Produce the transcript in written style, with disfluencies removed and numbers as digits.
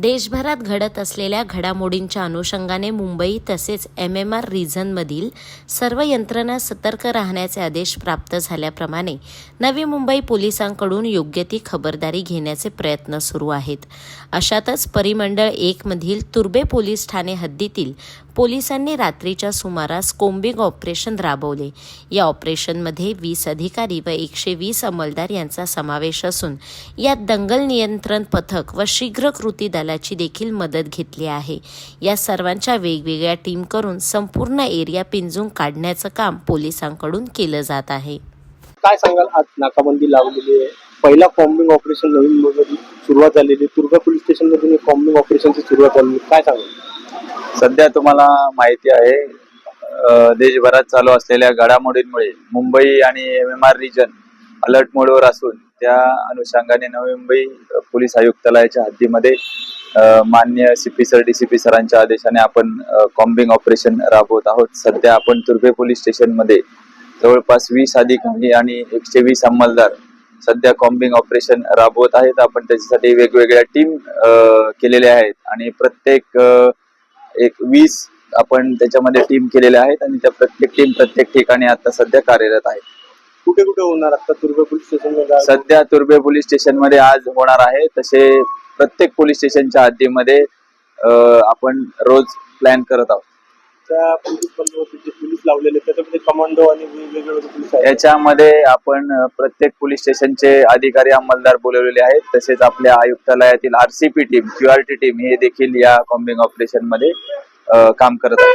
देशभरात घडत असलेल्या घडामोडींच्या अनुषंगाने मुंबई तसेच MMR रिजनमधील सर्व यंत्रणा सतर्क राहण्याचे आदेश प्राप्त झाल्याप्रमाणे नवी मुंबई पोलिसांकडून योग्य ती खबरदारी घेण्याचे प्रयत्न सुरू आहेत। अशातच परिमंडळ 1 मधील तुर्बे पोलीस ठाणे हद्दीतील पोलिसांनी रात्रीच्या सुमारास कोम्बिंग ऑपरेशन राबवले। या ऑपरेशनमध्ये 20 अधिकारी व 120 अंमलदार यांचा समावेश असून यात दंगल नियंत्रण पथक व शीघ्र कृती दलाची देखील मदत घेतली आहे। या सर्वांच्या वेगवेगळ्या टीम करून संपूर्ण एरिया पिंजून काढण्याचं काम पोलिसांकडून केलं जात आहे। काय सांगाल, आज नाकाबंदी लावलेली आहे, पहिला कॉम्बिंग ऑपरेशन नवीन मुंबईत सुरुवात झालेली, तुर्बे पोलीस स्टेशन मध्ये कॉम्बिंग ऑपरेशनची सुरुवात झाली, काय सांगाल? सध्या तुम्हाला माहिती आहे देशभरात चालू असलेल्या घडामोडींमुळे मुंबई आणि MMR रिजन अलर्ट मोडवर असून त्या अनुषंगाने नवी मुंबई पोलीस आयुक्तालयाच्या हद्दीमध्ये मान्य CP सर DCP सरांच्या आदेशाने आपण कॉम्बिंग ऑपरेशन राबवत आहोत। सध्या आपण तुर्बे पोलीस स्टेशन मध्ये जवळपास 20 अधिकारी आणि 120 अंमलदार सध्या कॉम्बिंग ऑपरेशन राबवत आहेत। आपण त्याच्यासाठी वेगवेगळ्या टीम केलेल्या आहेत आणि प्रत्येक 20 आपण त्याच्यामध्ये टीम केलेल्या आहेत आणि त्या प्रत्येक टीम प्रत्येक ठिकाणी आता सध्या कार्यरत आहे। कुठे कुठे होणार आता तुर्बे पोलीस स्टेशन मध्ये? सध्या तुर्बे पोलीस स्टेशन मध्ये आज होणार आहे, तसे प्रत्येक पोलीस स्टेशनच्या हद्दीमध्ये आपण रोज प्लॅन करत आहोत। त्या पोलीस बंदोबस्ताचे पोलीस लावलेले त्याच्यामध्ये कमांडो आणि वेगवेगळे पोलीस आहेत। याच्यामध्ये आपण प्रत्येक पोलीस स्टेशनचे अधिकारी अंमलदार बोलवलेले आहेत, तसेच आपल्या आयुक्तालयातील RCP टीम QRT टीम हे देखील या कॉम्बिंग ऑपरेशन मध्ये काम करत आहे।